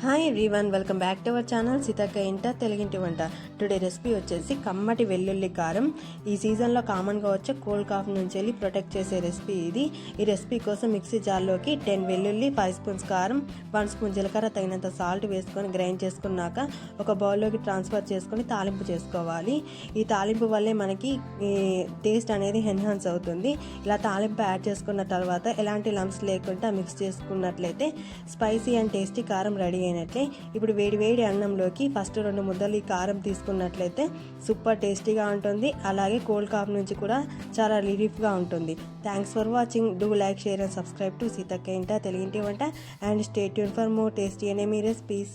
Hi everyone, welcome back to our channel Seethakka ఇంట తెలుగింటి వంట. టుడే రెసిపీ వచ్చేసి కమ్మటి వెల్లుల్లి కారం. ఈ సీజన్లో కామన్గా వచ్చే కోల్డ్ కాఫ్ నుంచి వెళ్ళి ప్రొటెక్ట్ చేసే రెసిపీ ఇది. ఈ రెసిపీ కోసం మిక్సీ జార్లోకి 10 వెల్లుల్లి, 5 స్పూన్స్ కారం, 1 స్పూన్ జీలకర్ర, తగినంత సాల్ట్ వేసుకొని గ్రైండ్ చేసుకున్నాక ఒక బౌల్లోకి ట్రాన్స్ఫర్ చేసుకొని తాలింపు చేసుకోవాలి. ఈ తాలింపు వల్లే మనకి టేస్ట్ అనేది ఎన్హాన్స్ అవుతుంది. ఇలా తాలింపు యాడ్ చేసుకున్న తర్వాత ఎలాంటి లంప్స్ లేకుండా మిక్స్ చేసుకున్నట్లయితే స్పైసీ అండ్ టేస్టీ కారం రెడీ అయినట్లే. ఇప్పుడు వేడి అన్నంలోకి ఫస్ట్ 2 ముద్దలు ఈ కారం తీసుకున్నట్లయితే సూపర్ టేస్టీగా ఉంటుంది. అలాగే కోల్డ్ కాఫ్ నుంచి కూడా చాలా రిలీఫ్గా ఉంటుంది. Thanks for watching. Do like, share and subscribe to Seethakka ఇంట తెలుగింటి వంట and stay tune for more tasty and yummy recipes.